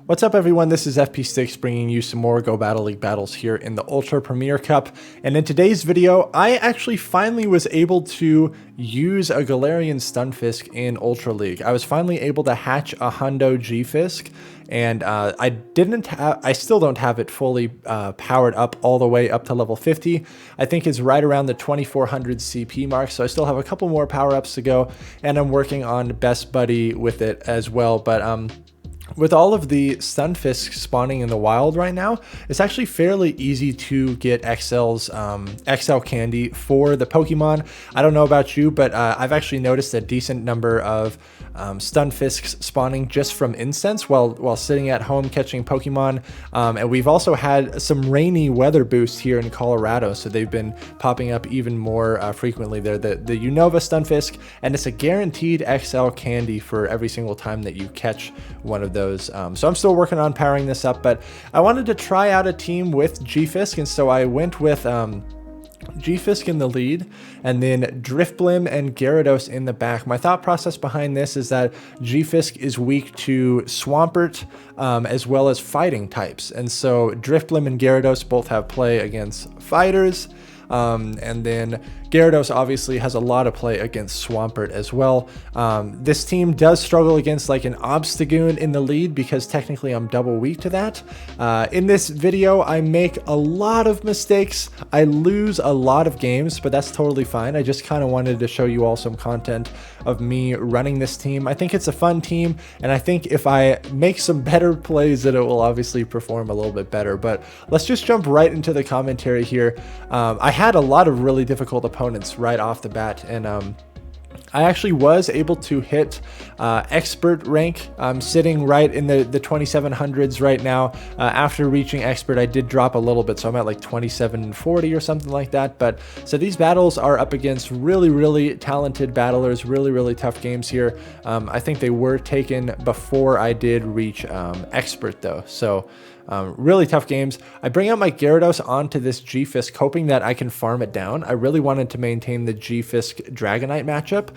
What's up everyone, this is FP6 bringing you some more Go Battle League battles here in the Ultra Premier Cup, and in today's video I actually finally was able to use a Galarian Stunfisk in Ultra League. I was finally able to hatch a Hundo G-Fisk, and I still don't have it fully powered up all the way up to level 50. I think it's right around the 2400 CP mark, so I still have a couple more power-ups to go, and I'm working on Best Buddy with it as well, but with all of the Stunfisk spawning in the wild right now, it's actually fairly easy to get XL candy for the Pokemon. I don't know about you, but I've actually noticed a decent number of Stunfisks spawning just from incense while sitting at home catching Pokemon. And we've also had some rainy weather boosts here in Colorado, so they've been popping up even more frequently. They're the Unova Stunfisk, and it's a guaranteed XL candy for every single time that you catch one of those. So I'm still working on powering this up, but I wanted to try out a team with G-Fisk, and so I went with G-Fisk in the lead, and then Drifblim and Gyarados in the back. My thought process behind this is that G-Fisk is weak to Swampert as well as fighting types, and so Drifblim and Gyarados both have play against fighters, and then Gyarados obviously has a lot of play against Swampert as well. This team does struggle against like an Obstagoon in the lead because technically I'm double weak to that. In this video, I make a lot of mistakes. I lose a lot of games, but that's totally fine. I just kind of wanted to show you all some content of me running this team. I think it's a fun team, and I think if I make some better plays, that it will obviously perform a little bit better. But let's just jump right into the commentary here. I had a lot of really difficult opponents right off the bat, and I actually was able to hit expert rank. I'm sitting right in the 2700s right now. After reaching expert, I did drop a little bit, so I'm at like 2740 or something like that. But so these battles are up against really talented battlers, really tough games here. I think they were taken before I did reach expert though, so really tough games. I bring out my Gyarados onto this G-Fisk hoping that I can farm it down. I really wanted to maintain the G-Fisk Dragonite matchup,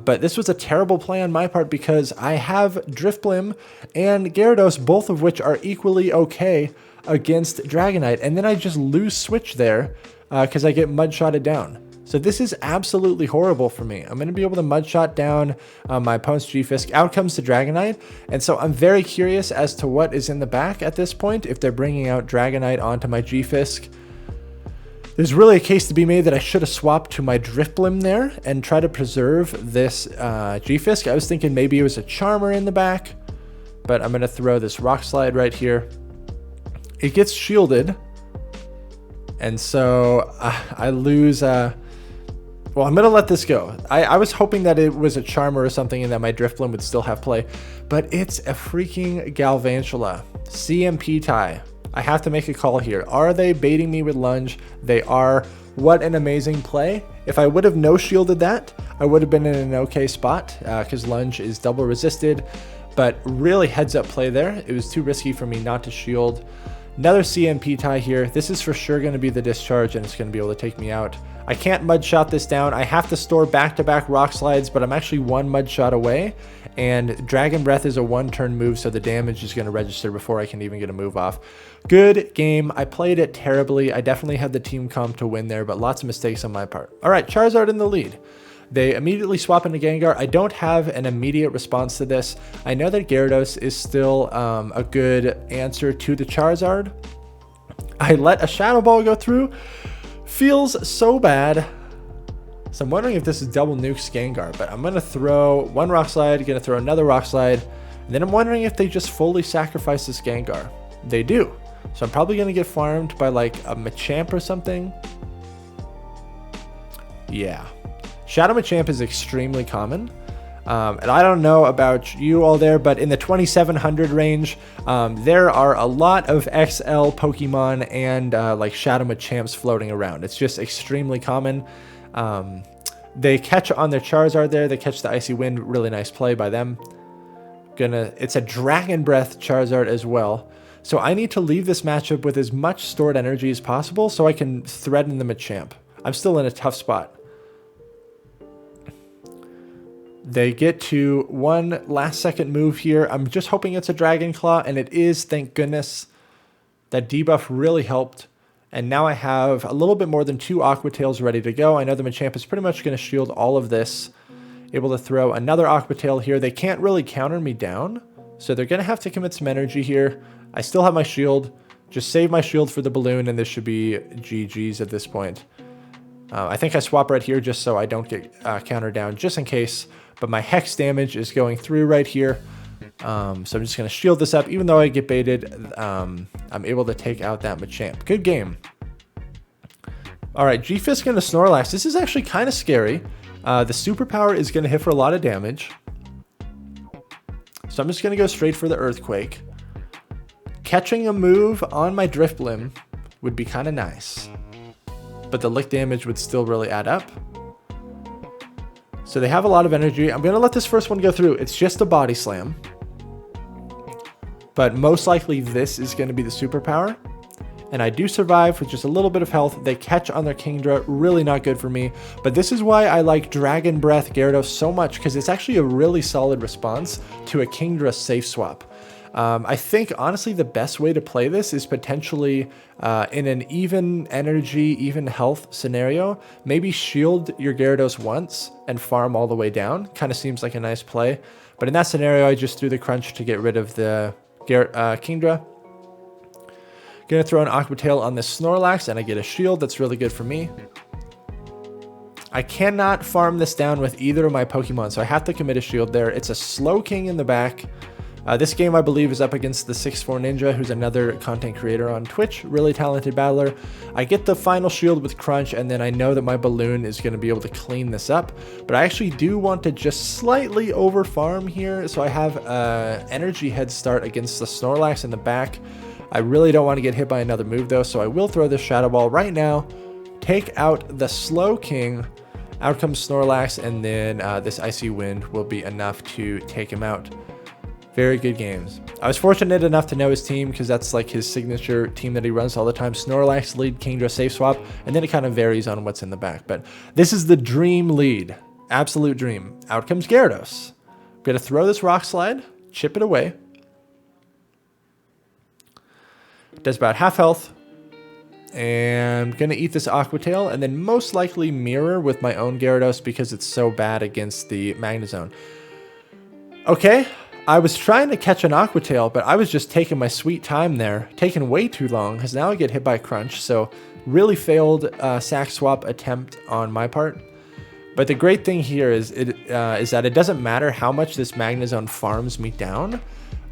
but this was a terrible play on my part because I have Drifblim and Gyarados, both of which are equally okay against Dragonite, and then I just lose switch there because I get mud-shotted down. So this is absolutely horrible for me. I'm going to be able to mudshot down my opponent's G-Fisk. Out comes the Dragonite, and so I'm very curious as to what is in the back at this point, if they're bringing out Dragonite onto my G-Fisk. There's really a case to be made that I should have swapped to my Drifblim there and try to preserve this G-Fisk. I was thinking maybe it was a Charmer in the back, but I'm going to throw this Rock Slide right here. It gets shielded, and so I lose... Well, I'm going to let this go. I was hoping that it was a Charmer or something and that my Drifblim would still have play, but it's a freaking Galvantula. CMP tie. I have to make a call here. Are they baiting me with Lunge? They are. What an amazing play. If I would have no-shielded that, I would have been in an okay spot because Lunge is double resisted, but really heads-up play there. It was too risky for me not to shield. Another CMP tie here. This is for sure going to be the discharge, and it's going to be able to take me out. I can't mud shot this down. I have to store back-to-back rock slides, but I'm actually one mud shot away, and Dragon Breath is a one-turn move, so the damage is going to register before I can even get a move off. Good game. I played it terribly. I definitely had the team comp to win there, but lots of mistakes on my part. All right, Charizard in the lead. They immediately swap into Gengar. I don't have an immediate response to this. I know that Gyarados is still a good answer to the Charizard. I let a Shadow Ball go through. Feels so bad. So I'm wondering if this is double nukes Gengar, but I'm going to throw one Rock Slide, going to throw another Rock Slide, and then I'm wondering if they just fully sacrifice this Gengar. They do. So I'm probably going to get farmed by like a Machamp or something. Yeah. Shadow Machamp is extremely common, and I don't know about you all there, but in the 2700 range, there are a lot of XL Pokemon and like Shadow Machamps floating around. It's just extremely common. They catch on their Charizard there. They catch the Icy Wind. Really nice play by them. It's a Dragon Breath Charizard as well. So I need to leave this matchup with as much stored energy as possible so I can threaten the Machamp. I'm still in a tough spot. They get to one last second move here. I'm just hoping it's a Dragon Claw, and it is, thank goodness. That debuff really helped. And now I have a little bit more than 2 Aqua Tails ready to go. I know the Machamp is pretty much going to shield all of this. Able to throw another Aqua Tail here. They can't really counter me down, so they're going to have to commit some energy here. I still have my shield. Just save my shield for the balloon, and this should be GG's at this point. I think I swap right here just so I don't get countered down, just in case. But my Hex damage is going through right here. So I'm just going to shield this up. Even though I get baited, I'm able to take out that Machamp. Good game. All right, G-Fisk into Snorlax. This is actually kind of scary. The superpower is going to hit for a lot of damage. So I'm just going to go straight for the Earthquake. Catching a move on my Drifblim would be kind of nice. But the lick damage would still really add up. So they have a lot of energy. I'm going to let this first one go through. It's just a Body Slam. But most likely this is going to be the superpower. And I do survive with just a little bit of health. They catch on their Kingdra, really not good for me. But this is why I like Dragon Breath Gyarados so much, because it's actually a really solid response to a Kingdra safe swap. I think, honestly, the best way to play this is potentially in an even energy, even health scenario. Maybe shield your Gyarados once and farm all the way down. Kind of seems like a nice play. But in that scenario, I just threw the Crunch to get rid of the Kingdra. Gonna throw an Aqua Tail on this Snorlax, and I get a shield. That's really good for me. I cannot farm this down with either of my Pokemon, so I have to commit a shield there. It's a Slow King in the back. This game, I believe, is up against the 6'4 Ninja, who's another content creator on Twitch. Really talented battler. I get the final shield with Crunch, and then I know that my Balloon is going to be able to clean this up. But I actually do want to just slightly over farm here, so I have an energy head start against the Snorlax in the back. I really don't want to get hit by another move, though, so I will throw this Shadow Ball right now. Take out the Slow King. Out comes Snorlax, and then this Icy Wind will be enough to take him out. Very good games. I was fortunate enough to know his team because that's like his signature team that he runs all the time. Snorlax, Lead, Kingdra, Safe Swap, and then it kind of varies on what's in the back. But this is the dream lead. Absolute dream. Out comes Gyarados. I'm going to throw this Rock Slide, chip it away. Does about half health. And I'm going to eat this Aqua Tail and then most likely mirror with my own Gyarados because it's so bad against the Magnezone. Okay. I was trying to catch an Aqua Tail, but I was just taking my sweet time there, taking way too long, because now I get hit by Crunch, so really failed sack swap attempt on my part. But the great thing here is that it doesn't matter how much this Magnezone farms me down,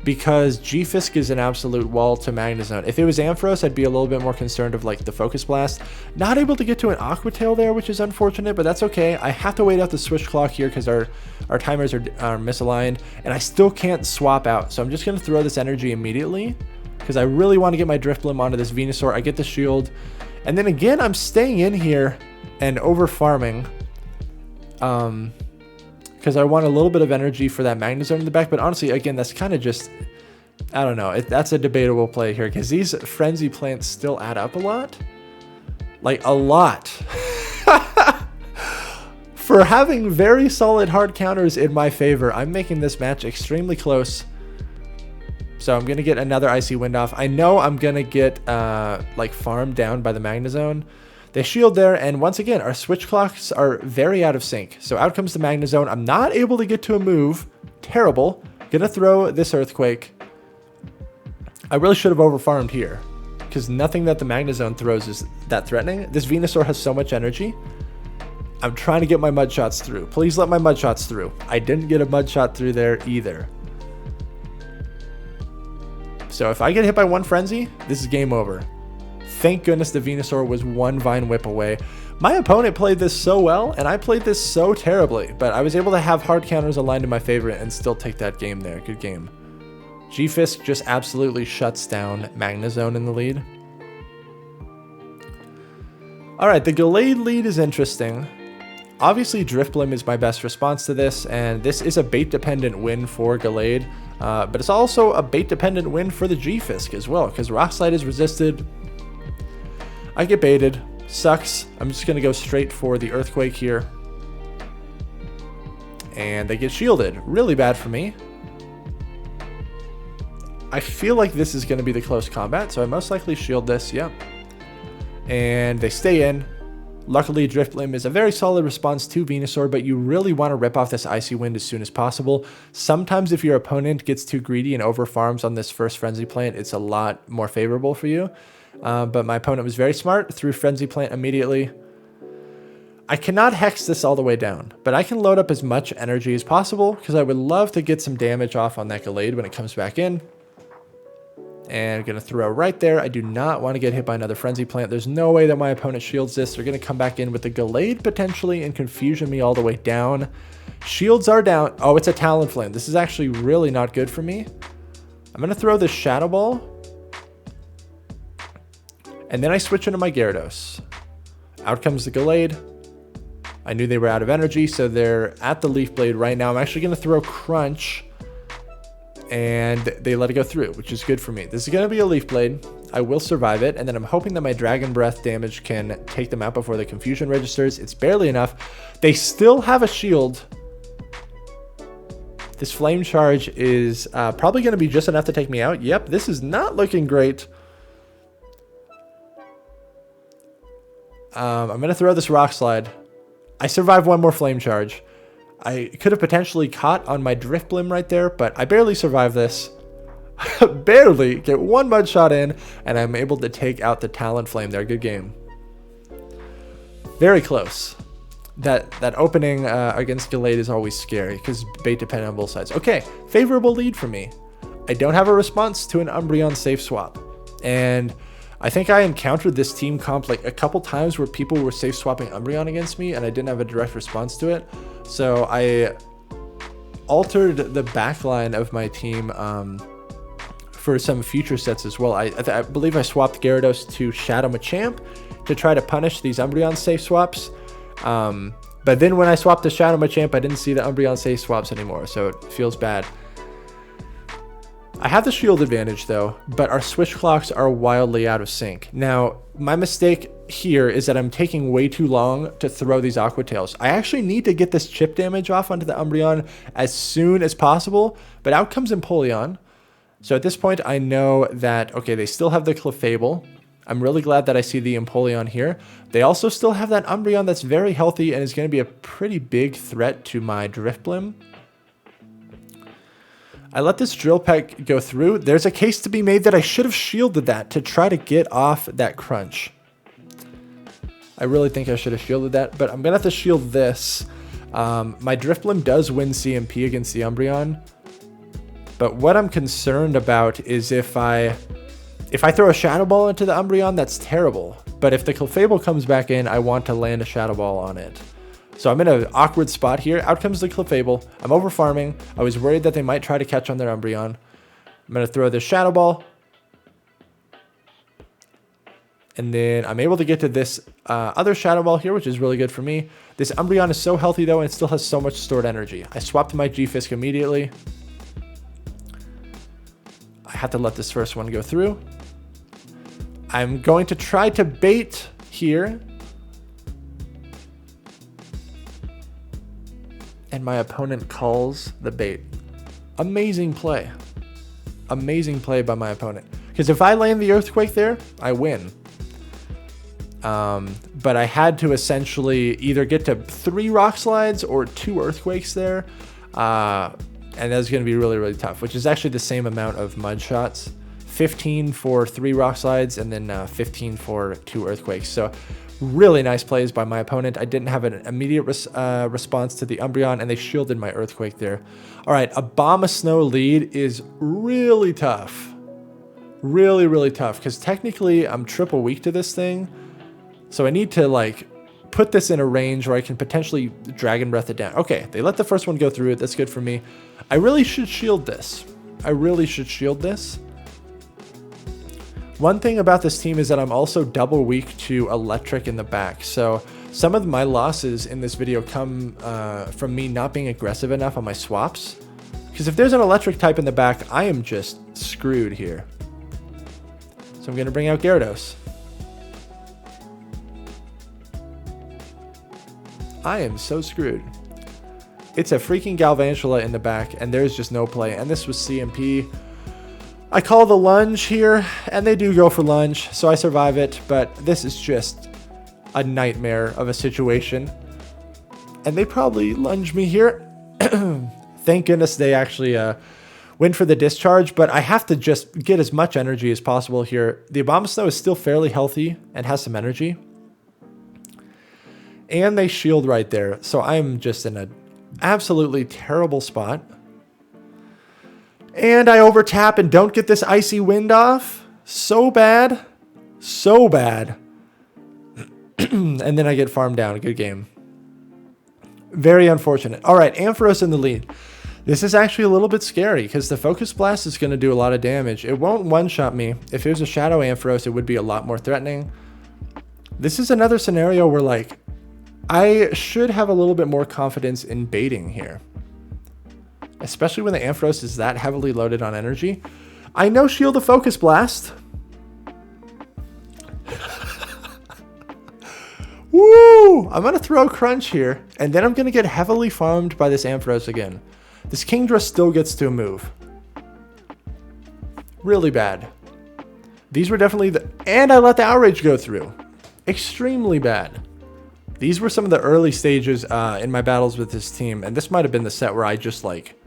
because G-Fisk is an absolute wall to Magnezone. If it was Ampharos, I'd be a little bit more concerned of like the Focus Blast. Not able to get to an Aqua Tail there, which is unfortunate, but that's okay. I have to wait out the switch clock here because our timers are misaligned, and I still can't swap out. So I'm just going to throw this energy immediately because I really want to get my Drifblim onto this Venusaur. I get the shield, and then again, I'm staying in here and over farming. Because I want a little bit of energy for that Magnezone in the back. But honestly, again, that's kind of just, I don't know. That's a debatable play here because these Frenzy plants still add up a lot. Like, a lot. For having very solid hard counters in my favor, I'm making this match extremely close. So I'm going to get another Icy Wind off. I know I'm going to get, like, farmed down by the Magnezone. They shield there, and once again, our switch clocks are very out of sync. So out comes the Magnezone. I'm not able to get to a move. Terrible. Gonna throw this Earthquake. I really should have overfarmed here, because nothing that the Magnezone throws is that threatening. This Venusaur has so much energy. I'm trying to get my Mud Shots through. Please let my Mud Shots through. I didn't get a Mud Shot through there either. So if I get hit by one Frenzy, this is game over. Thank goodness the Venusaur was one Vine Whip away. My opponent played this so well, and I played this so terribly, but I was able to have hard counters aligned in my favor and still take that game there. Good game. G-Fisk just absolutely shuts down Magnezone in the lead. Alright, the Gallade lead is interesting. Obviously, Drifblim is my best response to this, and this is a bait-dependent win for Gallade, but it's also a bait-dependent win for the G-Fisk as well, because Rock Slide is resisted. I get baited. Sucks. I'm just going to go straight for the Earthquake here. And they get shielded. Really bad for me. I feel like this is going to be the close combat, so I most likely shield this. Yep. And they stay in. Luckily, Drifblim is a very solid response to Venusaur, but you really want to rip off this Icy Wind as soon as possible. Sometimes if your opponent gets too greedy and overfarms on this first Frenzy Plant, it's a lot more favorable for you. But my opponent was very smart, threw Frenzy Plant immediately. I cannot hex this all the way down, but I can load up as much energy as possible because I would love to get some damage off on that Gallade when it comes back in. And I'm going to throw right there. I do not want to get hit by another Frenzy Plant. There's no way that my opponent shields this. They're going to come back in with the Gallade potentially and confusion me all the way down. Shields are down. Oh, it's a Talonflame. This is actually really not good for me. I'm going to throw this Shadow Ball. And then I switch into my Gyarados. Out comes the Gallade. I knew they were out of energy, so they're at the Leaf Blade right now. I'm actually going to throw Crunch. And they let it go through, which is good for me. This is going to be a Leaf Blade. I will survive it, and then I'm hoping that my Dragon Breath damage can take them out before the confusion registers. It's barely enough. They still have a shield. This Flame Charge is probably going to be just enough to take me out. Yep, this is not looking great. I'm going to throw this Rock Slide. I survived one more Flame Charge. I could have potentially caught on my Drifblim right there, but I barely survived this. Barely get one mud shot in, and I'm able to take out the Talonflame there. Good game. Very close. That opening against Gallade is always scary because bait dependent on both sides. Okay, favorable lead for me. I don't have a response to an Umbreon safe swap, and I think I encountered this team comp like a couple times where people were safe swapping Umbreon against me and I didn't have a direct response to it. So I altered the backline of my team for some future sets as well. I believe I swapped Gyarados to Shadow Machamp to try to punish these Umbreon safe swaps. But then when I swapped to Shadow Machamp, I didn't see the Umbreon safe swaps anymore, so it feels bad. I have the shield advantage though, but our switch clocks are wildly out of sync. Now, my mistake here is that I'm taking way too long to throw these Aqua Tails. I actually need to get this chip damage off onto the Umbreon as soon as possible, but out comes Empoleon. So at this point, I know that, okay, they still have the Clefable. I'm really glad that I see the Empoleon here. They also still have that Umbreon that's very healthy and is going to be a pretty big threat to my Drifblim. I let this Drill Peck go through. There's a case to be made that I should have shielded that to try to get off that Crunch. I really think I should have shielded that, but I'm going to have to shield this. My Drifblim does win CMP against the Umbreon, but what I'm concerned about is if I throw a Shadow Ball into the Umbreon, that's terrible. But if the Clefable comes back in, I want to land a Shadow Ball on it. So I'm in an awkward spot here. Out comes the Clefable. I'm over farming. I was worried that they might try to catch on their Umbreon. I'm going to throw this Shadow Ball. And then I'm able to get to this other Shadow Ball here, which is really good for me. This Umbreon is so healthy though, and it still has so much stored energy. I swapped my G-Fisk immediately. I had to let this first one go through. I'm going to try to bait here. And my opponent calls the bait. Amazing play. Amazing play by my opponent. Because if I land the Earthquake there, I win. But I had to essentially either get to 3 Rock Slides or 2 Earthquakes there. And that's going to be really, really tough, which is actually the same amount of Mud Shots. 15 for 3 Rock Slides and then 15 for 2 Earthquakes. So really nice plays by my opponent. I didn't have an immediate response to the Umbreon, and they shielded my Earthquake there. All right, Abomasnow Lead is really tough. Really, really tough, because technically I'm triple weak to this thing. So I need to, like, put this in a range where I can potentially Dragon Breath it down. Okay, they let the first one go through it. That's good for me. I really should shield this. I really should shield this. One thing about this team is that I'm also double weak to electric in the back. So some of my losses in this video come from me not being aggressive enough on my swaps. Because if there's an electric type in the back, I am just screwed here. So I'm going to bring out Gyarados. I am so screwed. It's a freaking Galvantula in the back, and there's just no play. And this was CMP. I call the lunge here, and they do go for lunge, so I survive it. But this is just a nightmare of a situation. And they probably lunge me here. Thank goodness they actually went for the discharge, but I have to just get as much energy as possible here. The Abomasnow is still fairly healthy and has some energy. And they shield right there, so I'm just in an absolutely terrible spot. And I overtap and don't get this Icy Wind off. So bad. So bad. And then I get farmed down. Good game. Very unfortunate. All right, Ampharos in the lead. This is actually a little bit scary because the Focus Blast is going to do a lot of damage. It won't one-shot me. If it was a Shadow Ampharos, it would be a lot more threatening. This is another scenario where, like, I should have a little bit more confidence in baiting here. Especially when the Ampharos is that heavily loaded on energy. I know shield the Focus Blast. Woo! I'm going to throw Crunch here, and then I'm going to get heavily farmed by this Ampharos again. This Kingdra still gets to move. Really bad. These were definitely the... And I let the Outrage go through. Extremely bad. These were some of the early stages in my battles with this team, and this might have been the set where I just, like,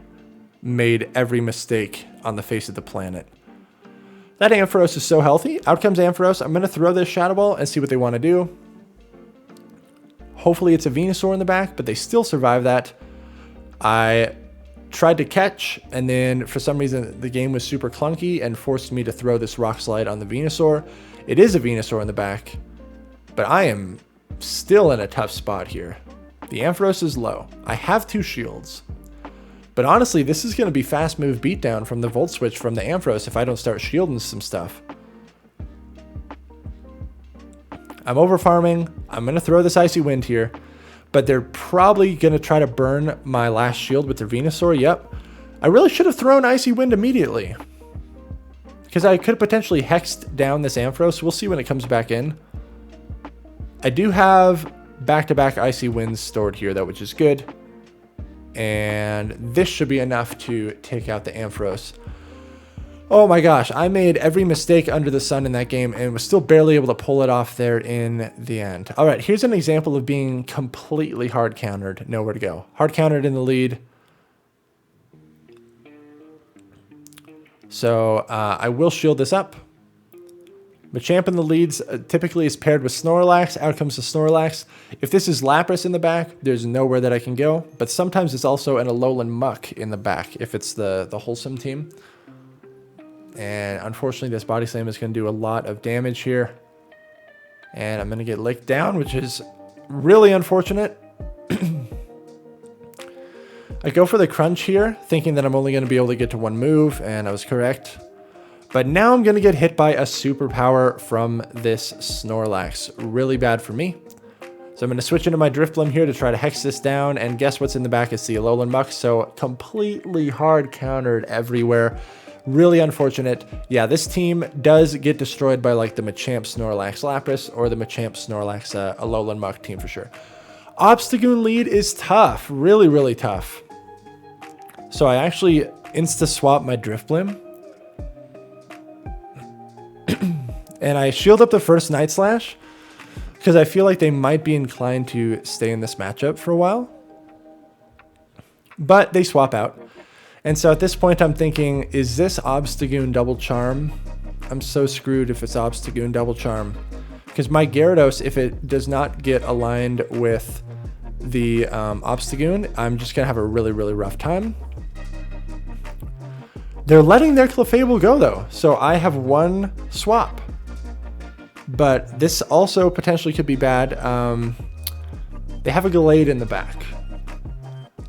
made every mistake on the face of the planet. That Ampharos is so healthy. Out comes Ampharos. I'm going to throw this Shadow Ball and see what they want to do. Hopefully it's a Venusaur in the back, but they still survive that. I tried to catch, and then for some reason the game was super clunky and forced me to throw this Rock Slide on the Venusaur. It is a Venusaur in the back, but I am still in a tough spot here. The Ampharos is low. I have 2 shields. But honestly, this is going to be fast move beatdown from the Volt Switch from the Ampharos if I don't start shielding some stuff. I'm over farming. I'm going to throw this Icy Wind here. But they're probably going to try to burn my last shield with their Venusaur. Yep. I really should have thrown Icy Wind immediately. Because I could have potentially hexed down this Ampharos. We'll see when it comes back in. I do have back-to-back Icy Winds stored here, though, which is good. And this should be enough to take out the Ampharos. Oh my gosh, I made every mistake under the sun in that game and was still barely able to pull it off there in the end. All right, here's an example of being completely hard countered. Nowhere to go. Hard countered in the lead. So I will shield this up. Machamp in the leads typically is paired with Snorlax. Out comes the Snorlax. If this is Lapras in the back, there's nowhere that I can go. But sometimes it's also an Alolan Muck in the back if it's the wholesome team. And unfortunately, this Body Slam is going to do a lot of damage here. And I'm going to get licked down, which is really unfortunate. I go for the Crunch here, thinking that I'm only going to be able to get to 1 move, and I was correct. But now I'm going to get hit by a superpower from this Snorlax. Really bad for me. So I'm going to switch into my Drifblim here to try to hex this down, and guess what's in the back is the Alolan Muck, so completely hard countered everywhere. Really unfortunate. Yeah, this team does get destroyed by like the Machamp Snorlax Lapras or the Machamp Snorlax Alolan Muck team for sure. Obstagoon lead is tough. Really, really tough. So I actually insta-swap my Drifblim. And I shield up the first Night Slash because I feel like they might be inclined to stay in this matchup for a while. But they swap out. And so at this point, I'm thinking, is this Obstagoon Double Charm? I'm so screwed if it's Obstagoon Double Charm. Because my Gyarados, if it does not get aligned with the Obstagoon, I'm just going to have a really, really rough time. They're letting their Clefable go, though. So I have 1 swap. But this also potentially could be bad. They have a Gallade in the back.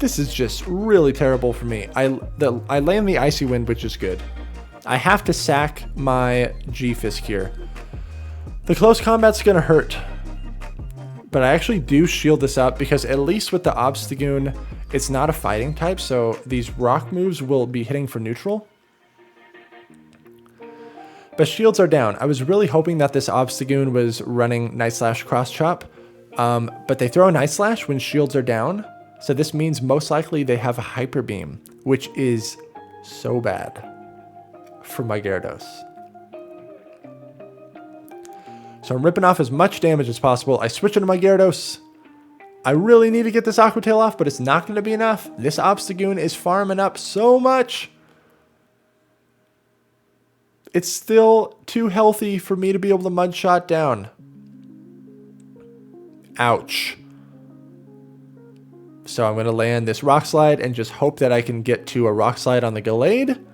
This is just really terrible for me. I land the Icy Wind, which is good. I have to sack my G-Fisk here. The close combat's going to hurt. But I actually do shield this up because at least with the Obstagoon, it's not a fighting type. So these rock moves will be hitting for neutral. But shields are down. I was really hoping that this Obstagoon was running Night Slash Cross Chop. But they throw a Night Slash when shields are down. So this means most likely they have a Hyper Beam, which is so bad for my Gyarados. So I'm ripping off as much damage as possible. I switch into my Gyarados. I really need to get this Aqua Tail off, but it's not going to be enough. This Obstagoon is farming up so much. It's still too healthy for me to be able to Mud Shot down. Ouch. So I'm going to land this Rock Slide and just hope that I can get to a Rock Slide on the Gallade.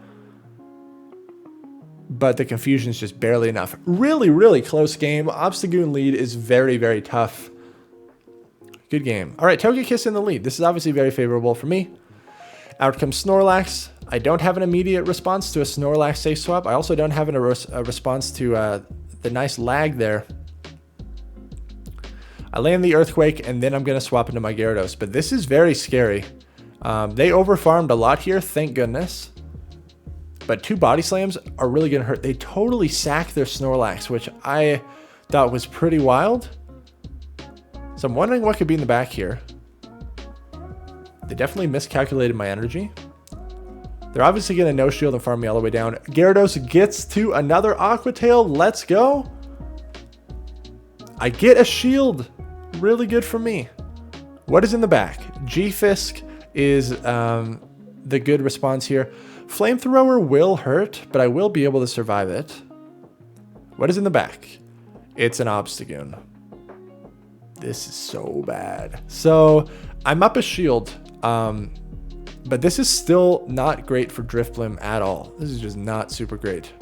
But the confusion is just barely enough. Really, really close game. Obstagoon lead is very, very tough. Good game. All right, Togekiss in the lead. This is obviously very favorable for me. Out comes Snorlax. I don't have an immediate response to a Snorlax safe swap. I also don't have a response to the nice lag there. I land the Earthquake, and then I'm going to swap into my Gyarados. But this is very scary. They overfarmed a lot here, thank goodness. But 2 Body Slams are really going to hurt. They totally sacked their Snorlax, which I thought was pretty wild. So I'm wondering what could be in the back here. They definitely miscalculated my energy. They're obviously going to no shield and farm me all the way down. Gyarados gets to another Aqua Tail. Let's go. I get a shield. Really good for me. What is in the back? G-Fisk is the good response here. Flamethrower will hurt, but I will be able to survive it. What is in the back? It's an Obstagoon. This is so bad. So I'm up a shield, but this is still not great for Drifblim at all. This is just not super great.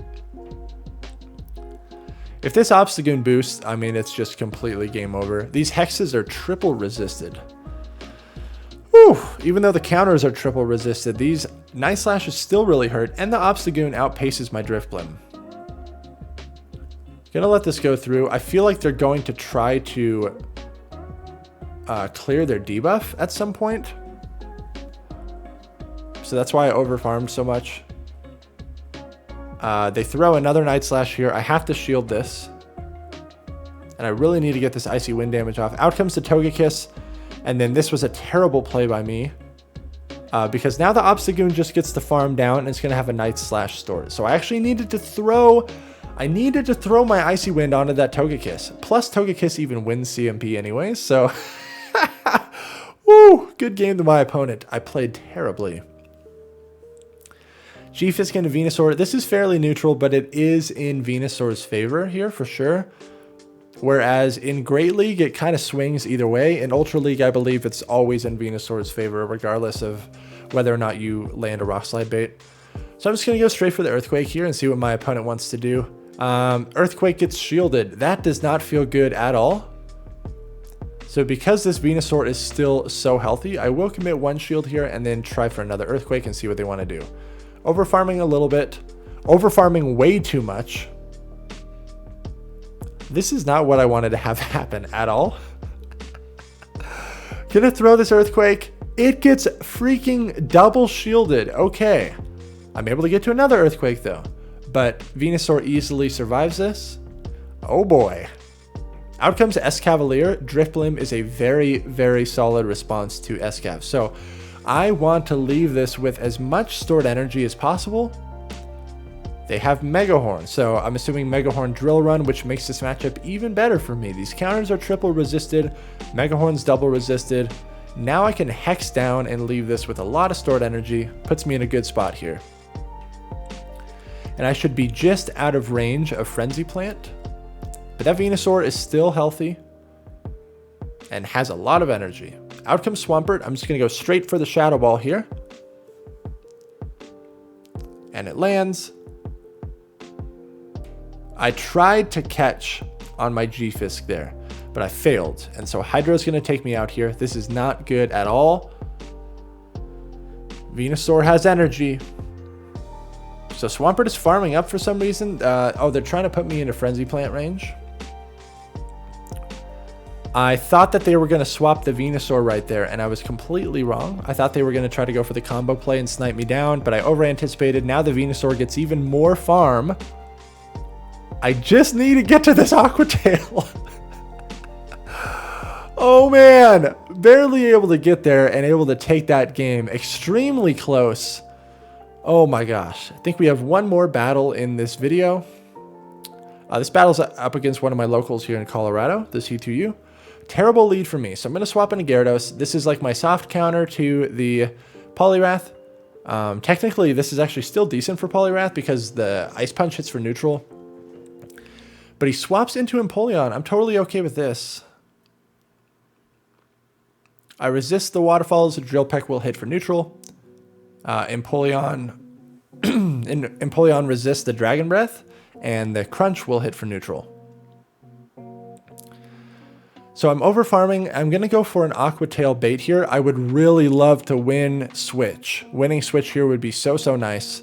If this Obstagoon boosts, I mean, it's just completely game over. These Hexes are triple resisted. Whew, even though the counters are triple resisted, these Night Slashes still really hurt, and the Obstagoon outpaces my Drifblim. Gonna let this go through. I feel like they're going to try to clear their debuff at some point. So that's why I overfarmed so much. They throw another Night Slash here. I have to shield this. And I really need to get this Icy Wind damage off. Out comes the Togekiss. And then this was a terrible play by me. Because now the Obstagoon just gets the farm down and it's going to have a Night Slash stored. So I actually needed to throw... my Icy Wind onto that Togekiss. Plus Togekiss even wins CMP anyways. So... Woo! Good game to my opponent. I played terribly. G-Fisk into Venusaur. This is fairly neutral, but it is in Venusaur's favor here for sure. Whereas in Great League, it kind of swings either way. In Ultra League, I believe it's always in Venusaur's favor, regardless of whether or not you land a Rock Slide bait. So I'm just going to go straight for the Earthquake here and see what my opponent wants to do. Earthquake gets shielded. That does not feel good at all. So because this Venusaur is still so healthy, I will commit 1 shield here and then try for another Earthquake and see what they want to do. Overfarming a little bit. Overfarming way too much. This is not what I wanted to have happen at all. Gonna throw this Earthquake. It gets freaking double shielded. Okay. I'm able to get to another Earthquake though. But Venusaur easily survives this. Oh boy. Out comes S Cavalier. Drifblim is a very, very solid response to S Cav. So I want to leave this with as much stored energy as possible. They have Mega Horn, so I'm assuming Mega Horn Drill Run, which makes this matchup even better for me. These counters are triple resisted, Mega Horn's double resisted. Now I can Hex down and leave this with a lot of stored energy. Puts me in a good spot here. And I should be just out of range of Frenzy Plant. But that Venusaur is still healthy and has a lot of energy. Out comes Swampert. I'm just going to go straight for the Shadow Ball here. And it lands. I tried to catch on my G-Fisk there, but I failed. And so Hydra's going to take me out here. This is not good at all. Venusaur has energy. So Swampert is farming up for some reason. Oh, they're trying to put me into Frenzy Plant range. I thought that they were going to swap the Venusaur right there, and I was completely wrong. I thought they were going to try to go for the combo play and snipe me down, but I over-anticipated. Now the Venusaur gets even more farm. I just need to get to this Aqua Tail. Oh man, barely able to get there and able to take that game. Extremely close. Oh my gosh. I think we have one more battle in this video. This battle's up against one of my locals here in Colorado, the C2U. Terrible lead for me, so I'm going to swap into Gyarados. This is like my soft counter to the Poliwrath. Technically, this is actually still decent for Poliwrath because the Ice Punch hits for neutral. But he swaps into Empoleon. I'm totally okay with this. I resist the waterfalls. Drill Peck will hit for neutral. Empoleon resists the Dragon Breath, and the Crunch will hit for neutral. So I'm over farming. I'm going to go for an Aqua Tail bait here. I would really love to win Switch. Winning Switch here would be so nice.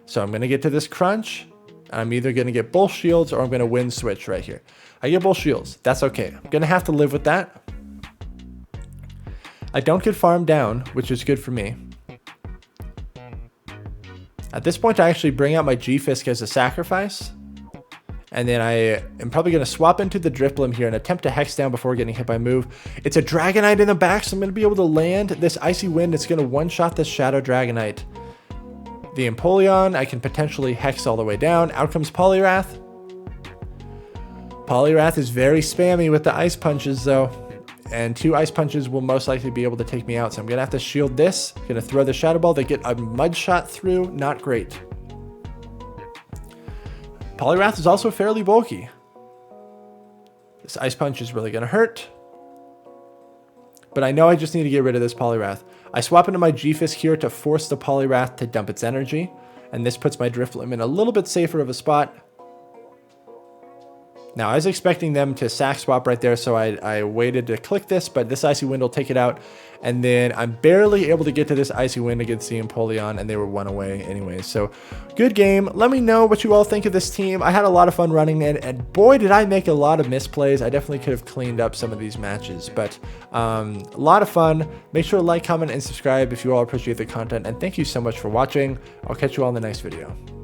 So I'm going to get to this Crunch. I'm either going to get both shields or I'm going to win Switch right here. I get both shields. That's okay. I'm going to have to live with that. I don't get farmed down, which is good for me. At this point, I actually bring out my G-Fisk as a sacrifice. And then I am probably going to swap into the Drifblim here and attempt to Hex down before getting hit by move. It's a Dragonite in the back, so I'm going to be able to land this Icy Wind. It's going to one-shot this Shadow Dragonite. The Empoleon, I can potentially Hex all the way down. Out comes Poliwrath. Poliwrath is very spammy with the Ice Punches, though. And 2 Ice Punches will most likely be able to take me out. So I'm going to have to shield this. Going to throw the Shadow Ball. They get a Mud Shot through. Not great. Poliwrath is also fairly bulky. This Ice Punch is really going to hurt. But I know I just need to get rid of this Poliwrath. I swap into my G-Fisk here to force the Poliwrath to dump its energy. And this puts my Drifblim in a little bit safer of a spot. Now, I was expecting them to sack swap right there, so I waited to click this, but this Icy Wind will take it out. And then I'm barely able to get to this Icy Wind against the Empoleon, and they were 1 away anyways. So, good game. Let me know what you all think of this team. I had a lot of fun running it, and boy, did I make a lot of misplays. I definitely could have cleaned up some of these matches, but a lot of fun. Make sure to like, comment, and subscribe if you all appreciate the content, and thank you so much for watching. I'll catch you all in the next video.